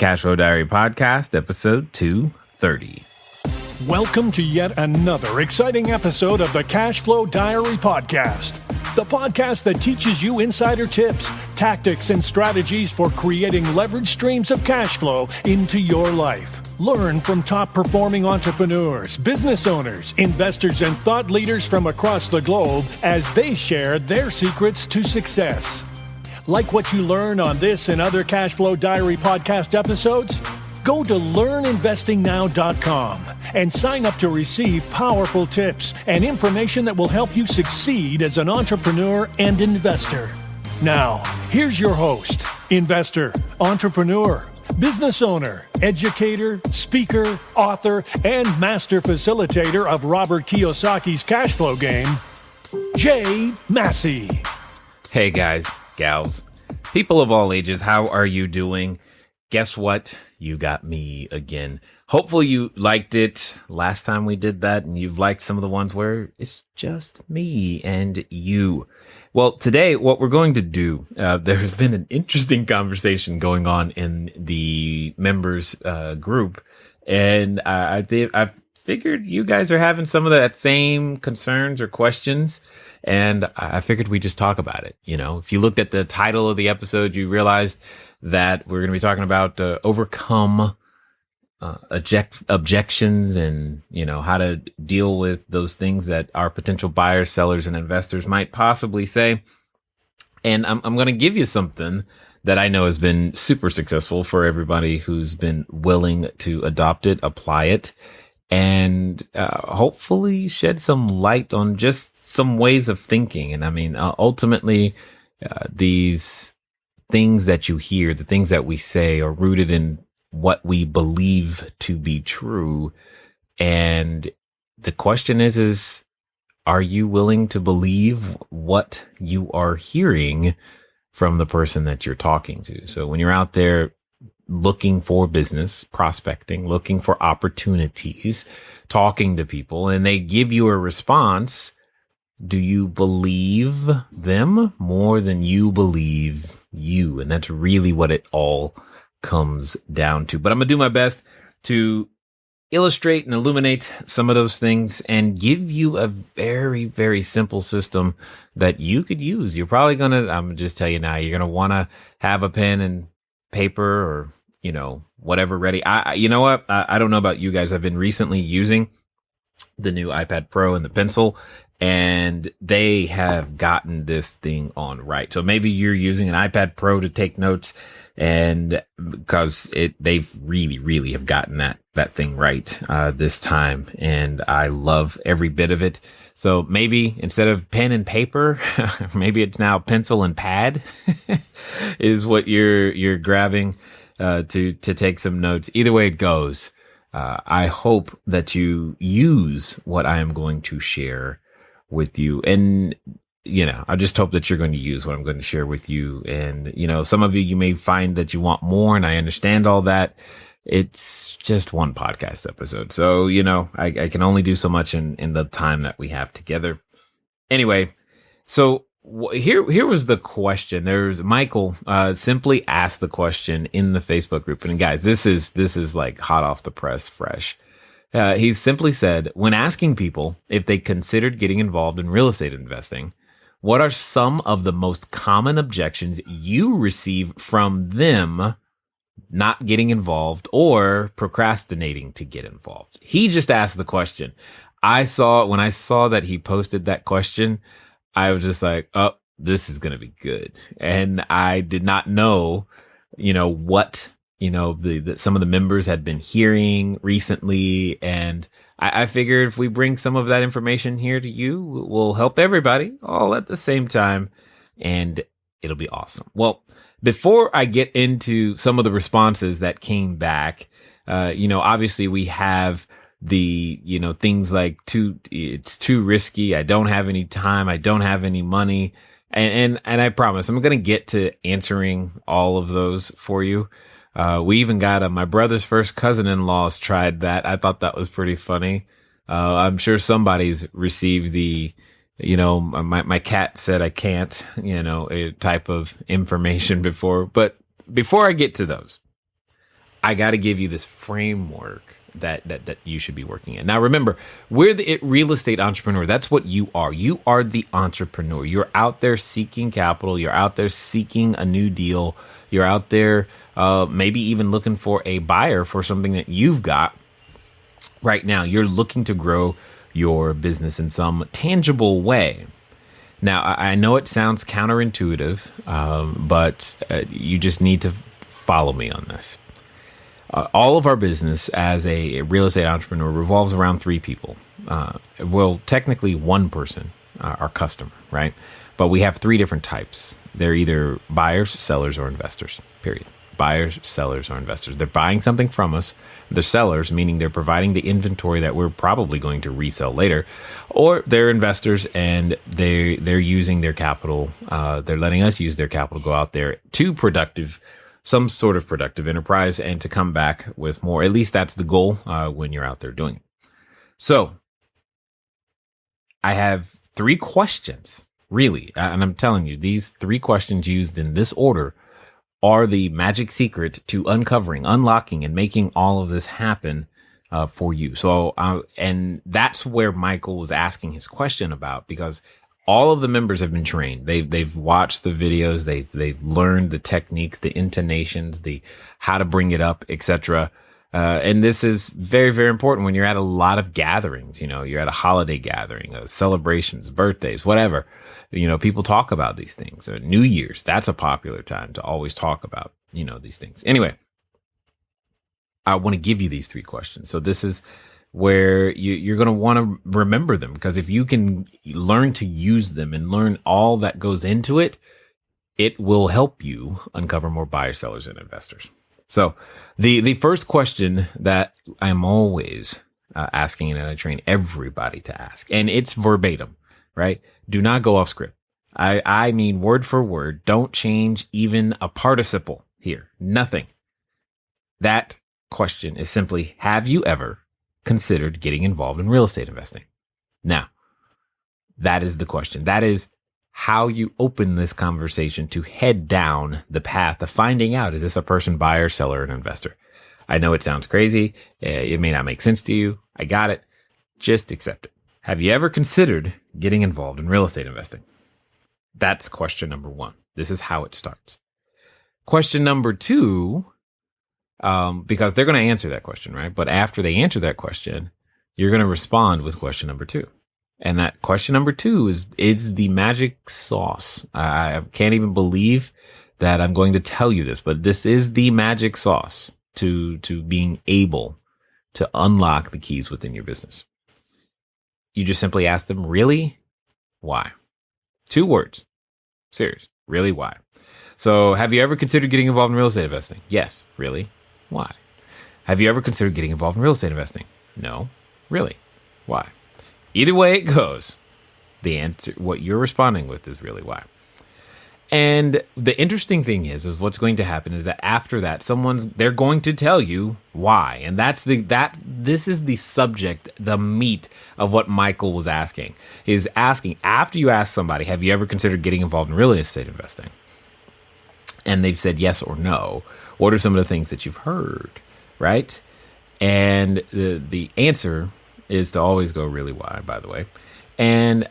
Cashflow Diary Podcast, episode 230. Welcome to yet another exciting episode of the Cashflow Diary Podcast, the podcast that teaches you insider tips, tactics, and strategies for creating leverage streams of cash flow into your life. Learn from top-performing entrepreneurs, business owners, investors, and thought leaders from across the globe as they share their secrets to success. Like what you learn on this and other Cashflow Diary podcast episodes? Go to learninvestingnow.com and sign up to receive powerful tips and information that will help you succeed as an entrepreneur and investor. Now, here's your host, investor, entrepreneur, business owner, educator, speaker, author, and master facilitator of Robert Kiyosaki's cash flow game, Jay Massey. Hey guys, gals, people of all ages, how are you doing? Guess what? You got me again. Hopefully you liked it last time we did that, and you've liked some of the ones where it's just me and you. Well, today, what we're going to do, there's been an interesting conversation going on in the members group, and I figured you guys are having some of that same concerns or questions, and I figured we'd just talk about it. You know, if you looked at the title of the episode, you realized that we're going to be talking about overcome objections and, you know, how to deal with those things that our potential buyers, sellers, and investors might possibly say. And I'm going to give you something that I know has been super successful for everybody who's been willing to adopt it, apply it, and hopefully shed some light on just some ways of thinking. And I mean, ultimately, these things that you hear, the things that we say are rooted in what we believe to be true. And the question is, are you willing to believe what you are hearing from the person that you're talking to? So when you're out there looking for business, prospecting, looking for opportunities, talking to people, and they give you a response, do you believe them more than you believe you? And that's really what it all comes down to. But I'm going to do my best to illustrate and illuminate some of those things and give you a very, very simple system that you could use. You're probably going to, I'm going to just tell you now, you're going to want to have a pen and paper or, you know, whatever ready. You know what? I don't know about you guys. I've been recently using the new iPad Pro and the pencil, and they have gotten this thing on right. So maybe you're using an iPad Pro to take notes, and because they've really have gotten that thing right this time, and I love every bit of it. So maybe instead of pen and paper, maybe it's now pencil and pad is what you're grabbing to take some notes. Either way it goes, I hope that you use what I am going to share with you. And, you know, I just hope that you're going to use what I'm going to share with you. And, you know, some of you may find that you want more, and I understand all that. It's just one podcast episode. So, you know, I can only do so much in the time that we have together. Anyway, so here was the question. There's Michael simply asked the question in the Facebook group. And guys, this is like hot off the press, fresh. He simply said, when asking people if they considered getting involved in real estate investing, what are some of the most common objections you receive from them not getting involved or procrastinating to get involved? He just asked the question. When I saw that he posted that question, I was just like, oh, this is going to be good. And I did not know, you know, what, you know, some of the members had been hearing recently. And I figured if we bring some of that information here to you, we'll help everybody all at the same time, and it'll be awesome. Well, before I get into some of the responses that came back, you know, obviously we have the, you know, things like it's too risky. I don't have any time. I don't have any money. And I promise I'm going to get to answering all of those for you. We even got my brother's first cousin-in-law's tried that. I thought that was pretty funny. I'm sure somebody's received the, you know, my cat said I can't, you know, type of information before. But before I get to those, I got to give you this framework that you should be working in. Now, remember, we're the real estate entrepreneur. That's what you are. You are the entrepreneur. You're out there seeking capital. You're out there seeking a new deal. You're out there maybe even looking for a buyer for something that you've got right now. You're looking to grow your business in some tangible way. Now, I know it sounds counterintuitive, but you just need to follow me on this. All of our business as a real estate entrepreneur revolves around three people. Well, technically one person, our customer, right? But we have three different types. They're either buyers, sellers, or investors, period. Buyers, sellers, or investors. They're buying something from us. They're sellers, meaning they're providing the inventory that we're probably going to resell later. Or they're investors and they're using their capital. They're letting us use their capital to go out there to some sort of productive enterprise and to come back with more. At least that's the goal when you're out there doing it. So I have three questions, really. And I'm telling you, these three questions used in this order are the magic secret to uncovering, unlocking, and making all of this happen for you. So, and that's where Michael was asking his question about, because all of the members have been trained. They've watched the videos. They've learned the techniques, the intonations, the how to bring it up, etc. And this is very, very important when you're at a lot of gatherings. You know, you're at a holiday gathering, celebrations, birthdays, whatever. You know, people talk about these things. New Year's, that's a popular time to always talk about, these things. Anyway, I want to give you these three questions. So this is where you're going to want to remember them, because if you can learn to use them and learn all that goes into it, it will help you uncover more buyers, sellers, and investors. So the first question that I'm always asking, and I train everybody to ask, and it's verbatim, right? Do not go off script. I mean word for word. Don't change even a participle here. Nothing. That question is simply, have you ever considered getting involved in real estate investing? Now, that is the question. That is how you open this conversation to head down the path of finding out, is this a person, buyer, seller, and investor? I know it sounds crazy. It may not make sense to you. I got it. Just accept it. Have you ever considered getting involved in real estate investing? That's question number one. This is how it starts. Question number two, because they're going to answer that question, right? But after they answer that question, you're going to respond with question number two. And that question number two is the magic sauce. I can't even believe that I'm going to tell you this, but this is the magic sauce to being able to unlock the keys within your business. You just simply ask them, really? Why? 2 words. Serious. Really? Why? So have you ever considered getting involved in real estate investing? Yes. Really? Why? Have you ever considered getting involved in real estate investing? No. Really? Why? Either way it goes, the answer, what you're responding with, is really why. And the interesting thing is what's going to happen is that after that, they're going to tell you why. And this is the subject, the meat of what Michael was asking, is asking, after you ask somebody, have you ever considered getting involved in real estate investing? And they've said yes or no. What are some of the things that you've heard, right? And the answer is to always go, really why, by the way. And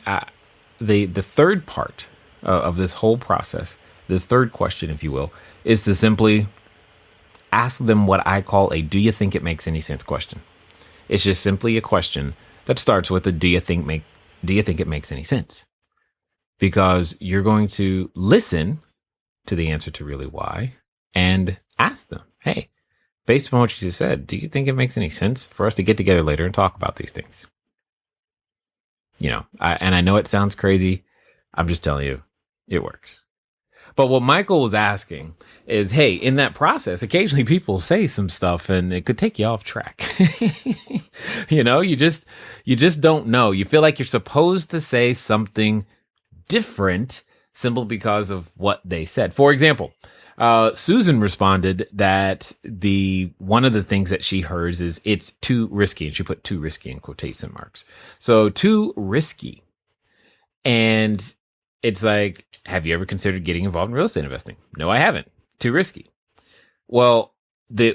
the third part of this whole process, the third question, if you will, is to simply ask them what I call a do you think it makes any sense question. It's just simply a question that starts with a do you think it makes any sense? Because you're going to listen to the answer to really why and ask them, hey, based upon what you just said, do you think it makes any sense for us to get together later and talk about these things? I know it sounds crazy. I'm just telling you, it works. But what Michael was asking is, hey, in that process, occasionally people say some stuff and it could take you off track. You just don't know. You feel like you're supposed to say something different simply because of what they said. For example, Susan responded that one of the things that she heard is it's too risky, and she put too risky in quotation marks. So too risky. And it's like, have you ever considered getting involved in real estate investing? No, I haven't. Too risky. Well,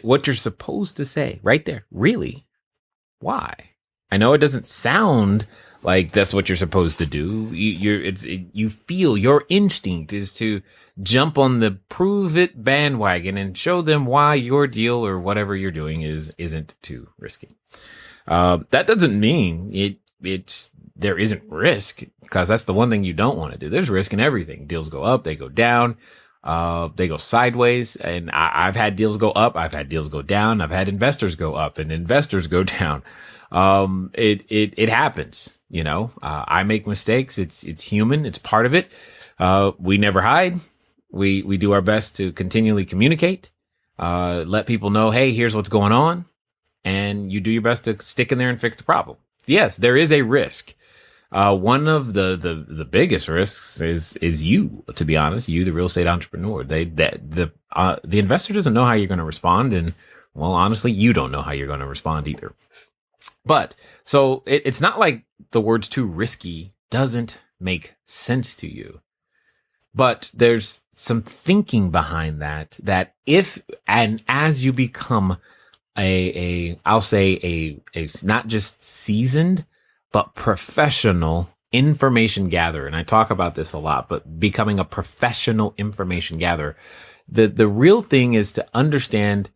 what you're supposed to say right there, really, why? I know it doesn't sound like that's what you're supposed to do. You feel your instinct is to jump on the prove it bandwagon and show them why your deal or whatever you're doing isn't too risky. That doesn't mean there isn't risk, because that's the one thing you don't want to do. There's risk in everything. Deals go up, they go down, they go sideways. And I've had deals go up. I've had deals go down. I've had investors go up and investors go down. It happens, I make mistakes. It's human. It's part of it. We never hide. We do our best to continually communicate, let people know, hey, here's what's going on. And you do your best to stick in there and fix the problem. Yes, there is a risk. One of the biggest risks is you, to be honest, you, the real estate entrepreneur. The investor doesn't know how you're going to respond. And well, honestly, you don't know how you're going to respond either. But so it's not like the words too risky doesn't make sense to you, but there's some thinking behind that if, and as you become I'll say a not just seasoned, but professional information gatherer. And I talk about this a lot, but becoming a professional information gatherer, the real thing is to understand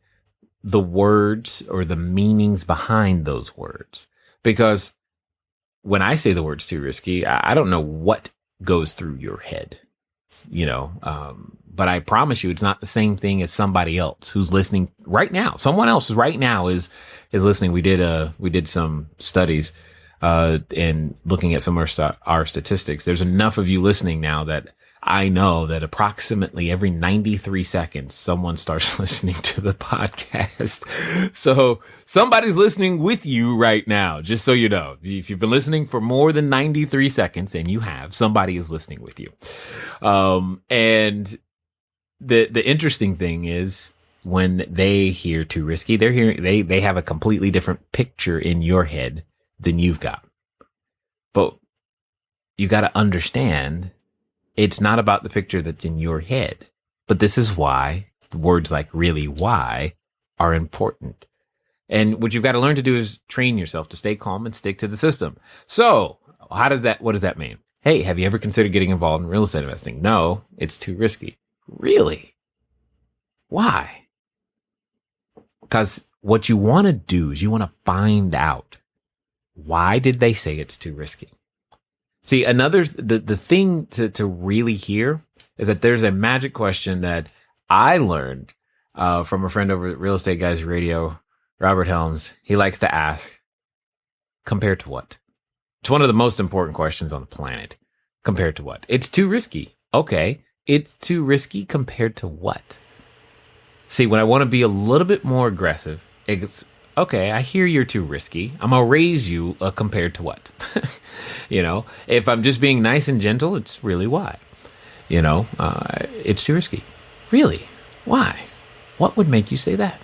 the words or the meanings behind those words. Because when I say the word's too risky, I don't know what goes through your head, but I promise you, it's not the same thing as somebody else who's listening right now. Someone else right now is listening. We did some studies, and looking at some of our statistics. There's enough of you listening now that I know that approximately every 93 seconds, someone starts listening to the podcast. So somebody's listening with you right now, just so you know. If you've been listening for more than 93 seconds, and you have, somebody is listening with you. And the interesting thing is when they hear too risky, they have a completely different picture in your head than you've got. But you got to understand, it's not about the picture that's in your head. But this is why words like really why are important. And what you've got to learn to do is train yourself to stay calm and stick to the system. So what does that mean? Hey, have you ever considered getting involved in real estate investing? No, it's too risky. Really? Why? Because what you want to do is you want to find out, why did they say it's too risky? See, the thing to really hear is that there's a magic question that I learned from a friend over at Real Estate Guys Radio, Robert Helms. He likes to ask, compared to what? It's one of the most important questions on the planet. Compared to what? It's too risky. Okay. It's too risky compared to what? See, when I want to be a little bit more aggressive, it's, okay, I hear you're too risky. I'm going to raise you compared to what? If I'm just being nice and gentle, it's really why. It's too risky. Really? Why? What would make you say that?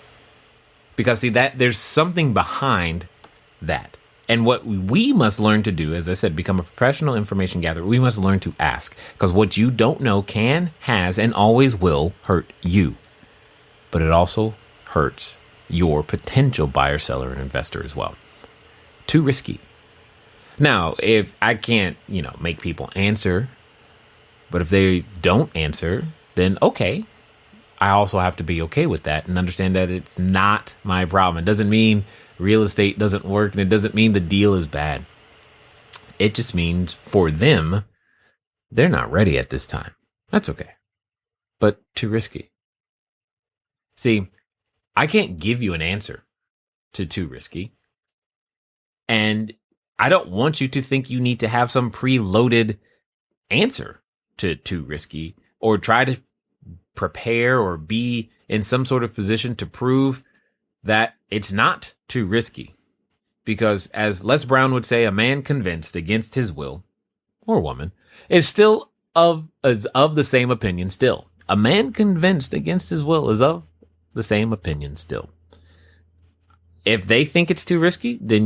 Because see, that there's something behind that. And what we must learn to do, as I said, become a professional information gatherer, we must learn to ask. Because what you don't know can, has, and always will hurt you. But it also hurts your potential buyer, seller, and investor as well. Too risky. Now, if I can't, make people answer, but if they don't answer, then okay. I also have to be okay with that and understand that it's not my problem. It doesn't mean real estate doesn't work, and it doesn't mean the deal is bad. It just means for them, they're not ready at this time. That's okay. But too risky. See, I can't give you an answer to too risky. And I don't want you to think you need to have some preloaded answer to too risky, or try to prepare or be in some sort of position to prove that it's not too risky. Because as Les Brown would say, a man convinced against his will, or woman, is still of the same opinion still. A man convinced against his will is of the same opinion still. If they think it's too risky, then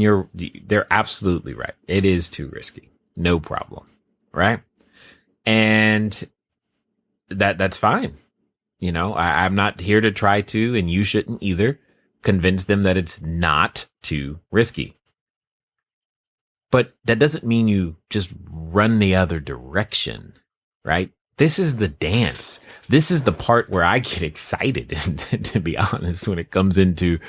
they're absolutely right. It is too risky. No problem. Right? And that's fine. I'm not here to try to, and you shouldn't either, convince them that it's not too risky. But that doesn't mean you just run the other direction, right? This is the dance. This is the part where I get excited, to be honest, when it comes into,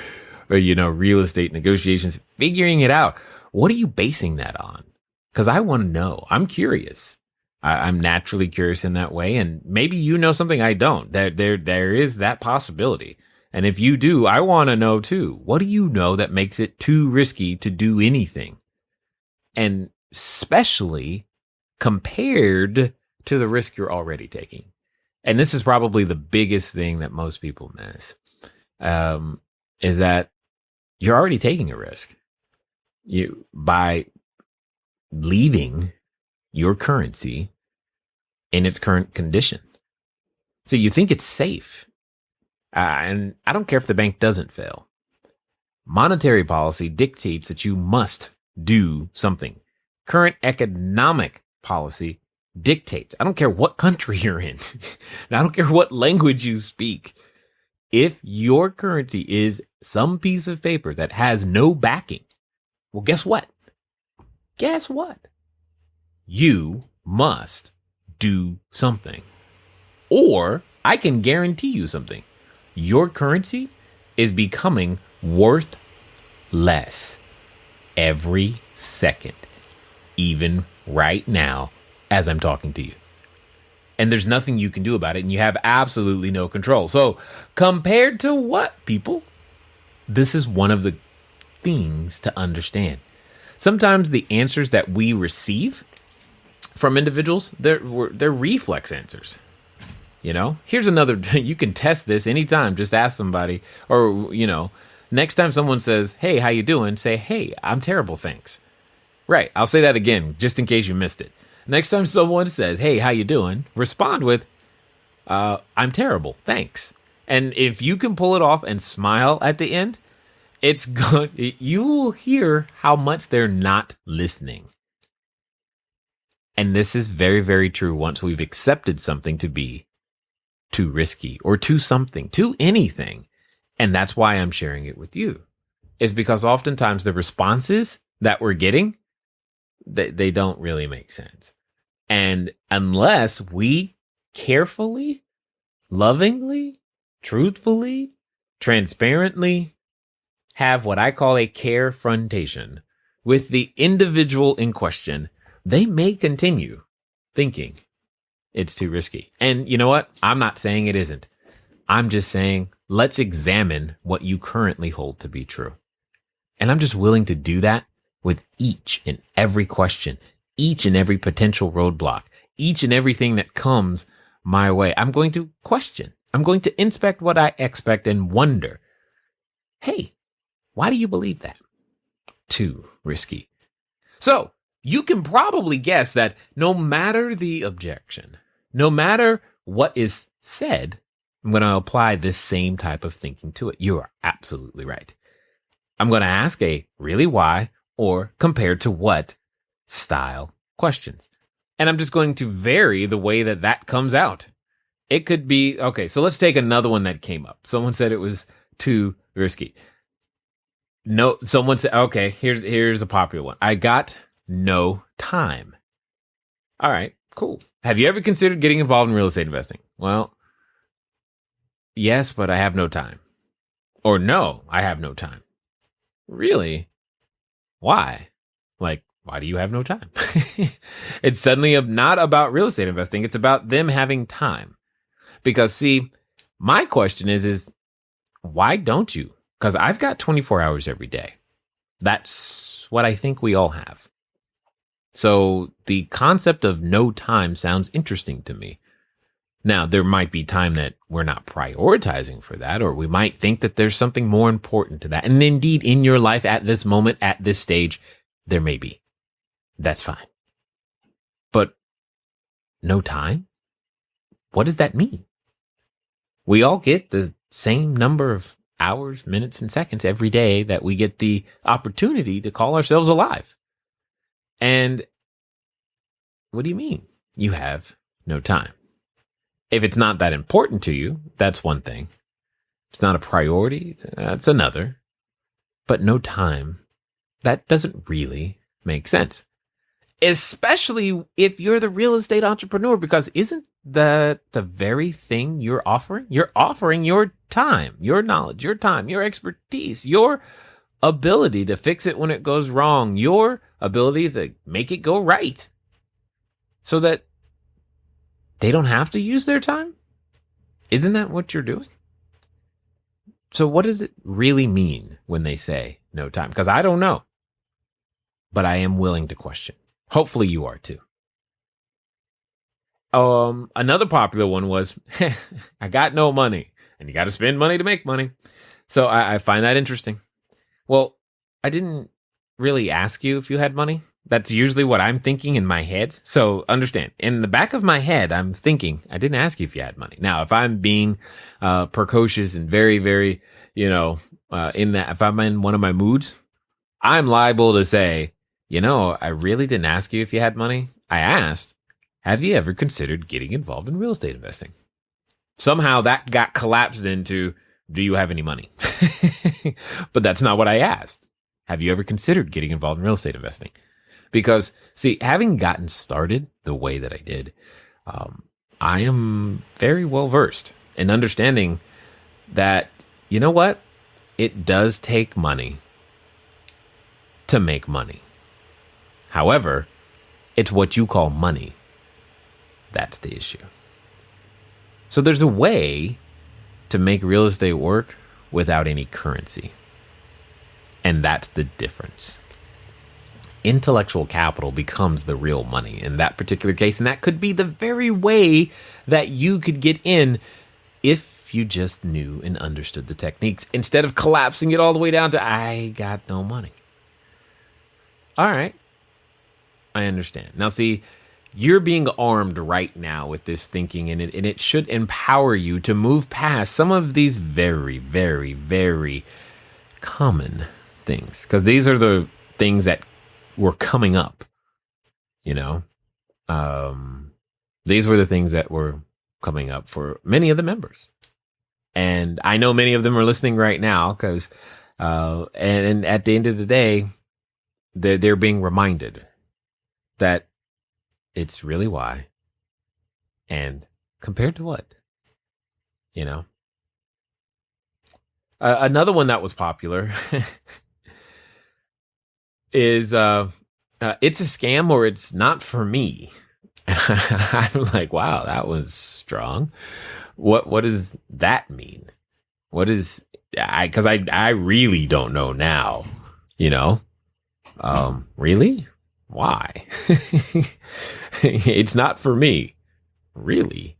real estate negotiations, figuring it out. What are you basing that on? Because I want to know. I'm curious. I'm naturally curious in that way. And maybe you know something I don't. There is that possibility. And if you do, I want to know too. What do you know that makes it too risky to do anything? And especially compared to the risk you're already taking. And this is probably the biggest thing that most people miss, is that you're already taking a risk. By leaving your currency in its current condition. So you think it's safe. And I don't care if the bank doesn't fail. Monetary policy dictates that you must do something. Current economic policy dictates. I don't care what country you're in. And I don't care what language you speak. If your currency is some piece of paper that has no backing, well, guess what? Guess what? You must do something. Or I can guarantee you something. Your currency is becoming worth less every second, even right now as I'm talking to you. And there's nothing you can do about it, and you have absolutely no control. So compared to what, people? This is one of the things to understand. Sometimes the answers that we receive from individuals, they're reflex answers. Here's another, you can test this anytime. Just ask somebody, or, next time someone says, hey, how you doing? Say, hey, I'm terrible, thanks. Right. I'll say that again, just in case you missed it. Next time someone says, hey, how you doing? Respond with, I'm terrible, thanks. And if you can pull it off and smile at the end, it's good. You will hear how much they're not listening. And this is very, very true once we've accepted something to be too risky or too something, too anything. And that's why I'm sharing it with you, is because oftentimes the responses that we're getting, they don't really make sense. And unless we carefully, lovingly, truthfully, transparently have what I call a carefrontation with the individual in question, they may continue thinking it's too risky. And you know what? I'm not saying it isn't. I'm just saying, let's examine what you currently hold to be true. And I'm just willing to do that with each and every question, each and every potential roadblock, each and everything that comes my way. I'm going to question. I'm going to inspect what I expect and wonder, hey, why do you believe that? Too risky. So you can probably guess that no matter the objection, no matter what is said, I'm going to apply this same type of thinking to it. You are absolutely right. I'm going to ask a really why or compared to what style questions. And I'm just going to vary the way that comes out. It could be, okay, so let's take another one that came up. Someone said it was too risky. No, someone said, okay, here's a popular one. I got no time. All right, cool. Have you ever considered getting involved in real estate investing? Well, yes, but I have no time. Or no, I have no time. Really? Why? Like, why do you have no time? It's suddenly not about real estate investing. It's about them having time. Because see, my question is why don't you? Because I've got 24 hours every day. That's what I think we all have. So the concept of no time sounds interesting to me. Now, there might be time that we're not prioritizing for that, or we might think that there's something more important to that. And indeed, in your life at this moment, at this stage, there may be. That's fine. But no time? What does that mean? We all get the same number of hours, minutes, and seconds every day that we get the opportunity to call ourselves alive. And what do you mean you have no time? If it's not that important to you, that's one thing. If it's not a priority, that's another. But no time, that doesn't really make sense. Especially if you're the real estate entrepreneur, because isn't that the very thing you're offering? You're offering your time, your knowledge, your time, your expertise, your ability to fix it when it goes wrong, your ability to make it go right so that they don't have to use their time. Isn't that what you're doing? So what does it really mean when they say no time? Because I don't know, but I am willing to question. Hopefully you are too. Another popular one was, I got no money, and you got to spend money to make money. So I find that interesting. Well, I didn't really ask you if you had money. That's usually what I'm thinking in my head. So understand, in the back of my head, I'm thinking, I didn't ask you if you had money. Now, if I'm being precocious and very, very, if I'm in one of my moods, I'm liable to say, I really didn't ask you if you had money. I asked, have you ever considered getting involved in real estate investing? Somehow that got collapsed into, do you have any money? But that's not what I asked. Have you ever considered getting involved in real estate investing? Because, see, having gotten started the way that I did, I am very well versed in understanding that, you know what? It does take money to make money. However, it's what you call money. That's the issue. So there's a way to make real estate work without any currency. And that's the difference. Intellectual capital becomes the real money in that particular case. And that could be the very way that you could get in if you just knew and understood the techniques instead of collapsing it all the way down to, I got no money. All right. I understand. Now, see, you're being armed right now with this thinking, and it should empower you to move past some of these very, very, very common things, because these are the things that were coming up. These were the things that were coming up for many of the members, and I know many of them are listening right now because, and at the end of the day, they're being reminded that it's really why, and compared to what, another one that was popular is it's a scam or it's not for me. I'm like, wow, that was strong. What does that mean? What is because I really don't know now. Really? Why? It's not for me. Really?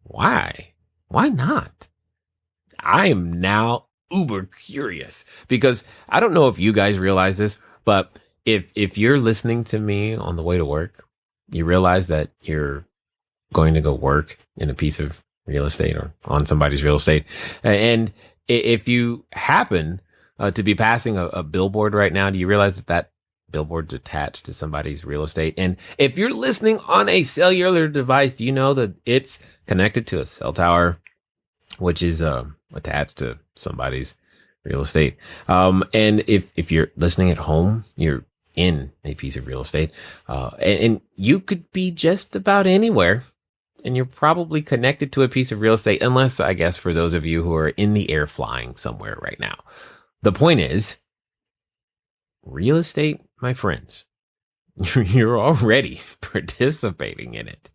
Why? Why not? I am now uber curious because I don't know if you guys realize this, but if you're listening to me on the way to work, you realize that you're going to go work in a piece of real estate or on somebody's real estate. And if you happen to be passing a billboard right now, do you realize that billboard's attached to somebody's real estate? And if you're listening on a cellular device, do you know that it's connected to a cell tower, which is attached to somebody's real estate? And if you're listening at home, you're in a piece of real estate, and you could be just about anywhere, and you're probably connected to a piece of real estate, unless, I guess, for those of you who are in the air flying somewhere right now. The point is, real estate, my friends, you're already participating in it.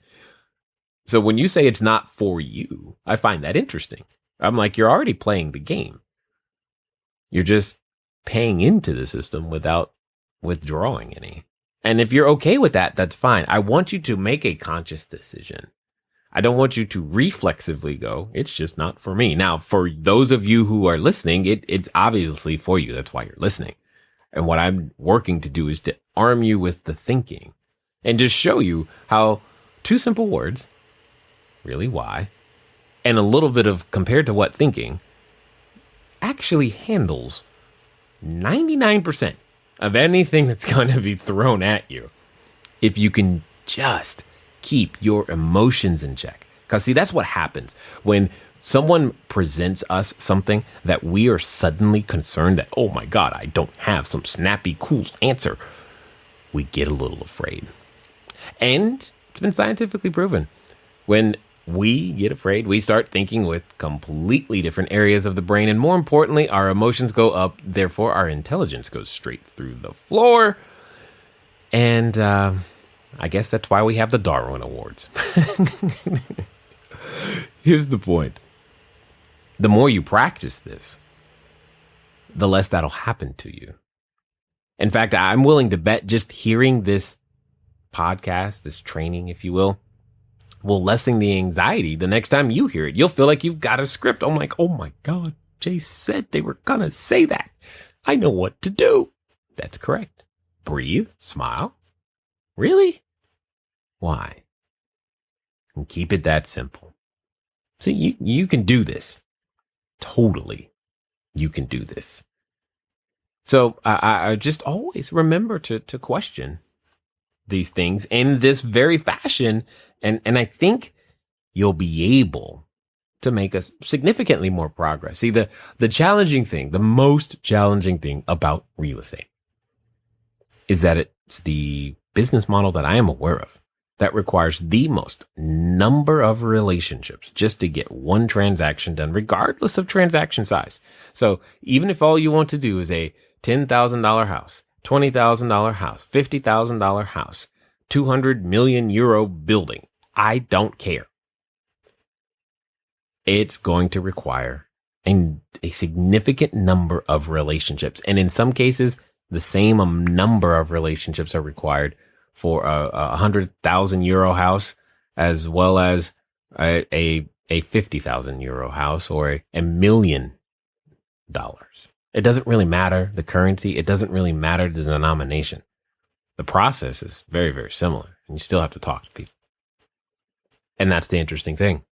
So when you say it's not for you, I find that interesting. I'm like, you're already playing the game. You're just paying into the system without withdrawing any. And if you're okay with that, that's fine. I want you to make a conscious decision. I don't want you to reflexively go, it's just not for me. Now, for those of you who are listening, it's obviously for you. That's why you're listening. And what I'm working to do is to arm you with the thinking and just show you how two simple words, really why, and a little bit of compared to what thinking actually handles 99% of anything that's going to be thrown at you. If you can just keep your emotions in check. Because see, that's what happens when someone presents us something that we are suddenly concerned that, oh my God, I don't have some snappy, cool answer. We get a little afraid. And it's been scientifically proven. When we get afraid, we start thinking with completely different areas of the brain. And more importantly, our emotions go up. Therefore, our intelligence goes straight through the floor. And I guess that's why we have the Darwin Awards. Here's the point. The more you practice this, the less that'll happen to you. In fact, I'm willing to bet just hearing this podcast, this training, if you will lessen the anxiety the next time you hear it. You'll feel like you've got a script. I'm like, oh my God, Jay said they were going to say that. I know what to do. That's correct. Breathe, smile. Really? Why? And keep it that simple. See, you can do this. Totally. You can do this. So I just always remember to question these things in this very fashion. And I think you'll be able to make us significantly more progress. See, the challenging thing, the most challenging thing about real estate is that it's the business model that I am aware of that requires the most number of relationships just to get one transaction done, regardless of transaction size. So even if all you want to do is a $10,000 house, $20,000 house, $50,000 house, 200 million euro building, I don't care. It's going to require a significant number of relationships. And in some cases, the same number of relationships are required for a 100,000 euro house, as well as a 50,000 euro house or $1 million. It doesn't really matter the currency. It doesn't really matter the denomination. The process is very, very similar, and you still have to talk to people. And that's the interesting thing.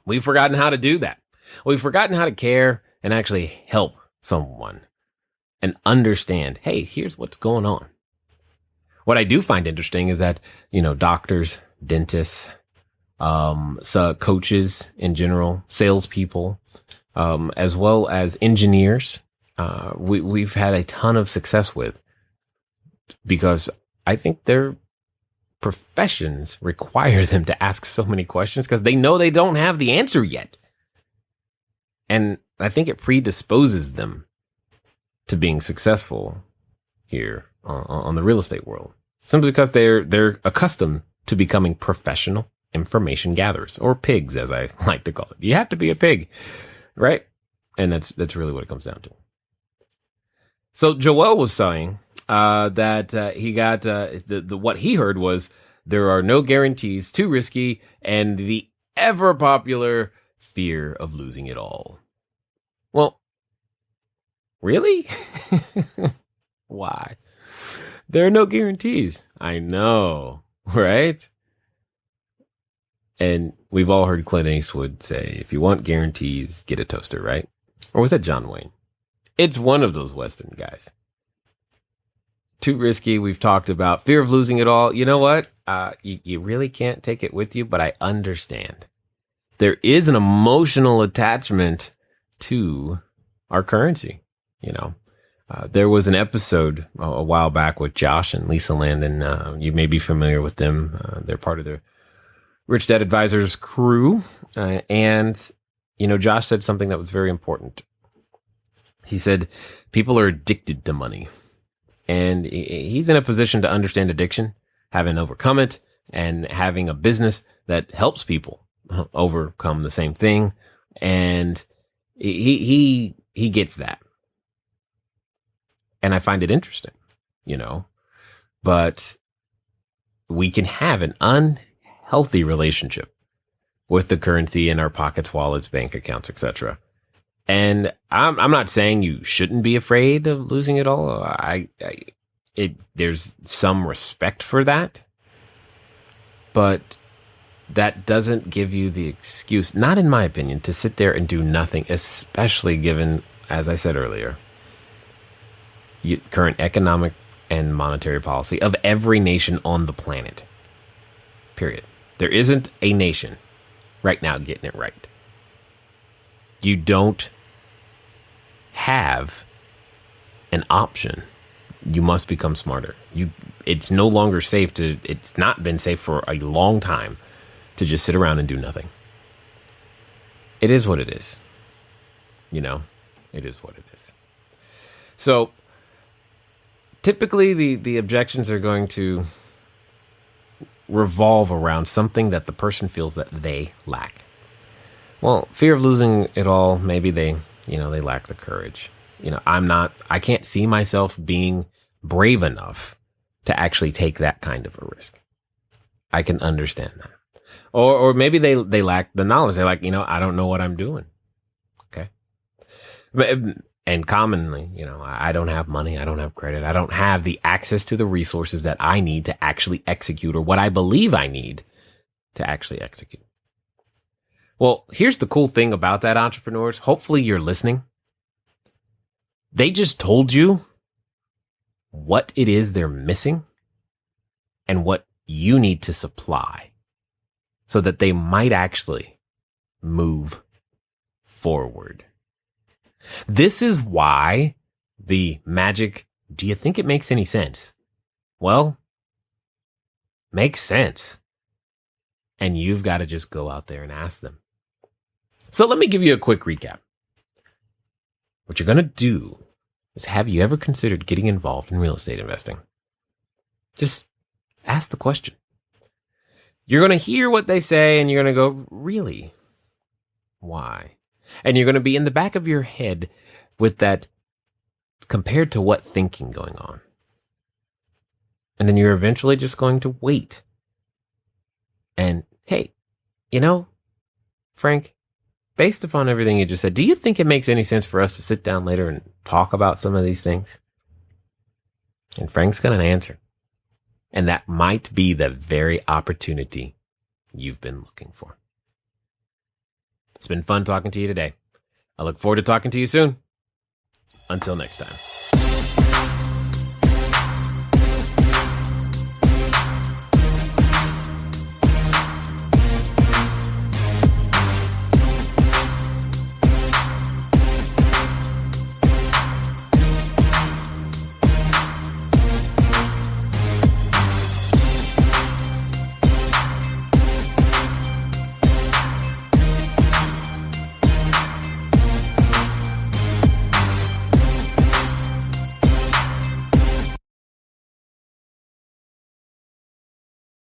We've forgotten how to do that. We've forgotten how to care and actually help someone and understand, hey, here's what's going on. What I do find interesting is that, doctors, dentists, coaches in general, salespeople, as well as engineers, we've had a ton of success with, because I think their professions require them to ask so many questions because they know they don't have the answer yet. And I think it predisposes them to being successful here on the real estate world, simply because they're accustomed to becoming professional information gatherers, or pigs, as I like to call it. You have to be a pig, right? And that's really what it comes down to. So Joel was saying that he got what he heard was there are no guarantees, too risky, and the ever popular fear of losing it all. Well, really? Why? There are no guarantees. I know, right? And we've all heard Clint Eastwood say, if you want guarantees, get a toaster, right? Or was that John Wayne? It's one of those Western guys. Too risky. We've talked about fear of losing it all. You know what? You really can't take it with you, but I understand. There is an emotional attachment to our currency. There was an episode a while back with Josh and Lisa Landon. You may be familiar with them. They're part of the Rich Dad Advisors crew. And Josh said something that was very important. He said, people are addicted to money. And he's in a position to understand addiction, having overcome it, and having a business that helps people overcome the same thing. And he gets that. And I find it interesting, but we can have an unhealthy relationship with the currency in our pockets, wallets, bank accounts, etc. And I'm not saying you shouldn't be afraid of losing it all. There's some respect for that, but that doesn't give you the excuse, not in my opinion, to sit there and do nothing, especially given, as I said earlier, current economic and monetary policy of every nation on the planet. Period. There isn't a nation right now getting it right. You don't have an option. You must become smarter. It's no longer safe it's not been safe for a long time to just sit around and do nothing. It is what it is. You know, it is what it is. So typically the objections are going to revolve around something that the person feels that they lack. Well, fear of losing it all, maybe they lack the courage. I can't see myself being brave enough to actually take that kind of a risk. I can understand that. Or maybe they lack the knowledge. They're like, I don't know what I'm doing. Okay. And commonly, I don't have money. I don't have credit. I don't have the access to the resources that I need to actually execute, or what I believe I need to actually execute. Well, here's the cool thing about that, entrepreneurs. Hopefully you're listening. They just told you what it is they're missing and what you need to supply so that they might actually move forward. This is why the magic, do you think it makes any sense? Well, makes sense. And you've got to just go out there and ask them. So let me give you a quick recap. What you're going to do is, have you ever considered getting involved in real estate investing? Just ask the question. You're going to hear what they say and you're going to go, really? Why? And you're going to be in the back of your head with that compared to what thinking going on. And then you're eventually just going to wait. And hey, Frank, based upon everything you just said, do you think it makes any sense for us to sit down later and talk about some of these things? And Frank's going to answer. And that might be the very opportunity you've been looking for. It's been fun talking to you today. I look forward to talking to you soon. Until next time.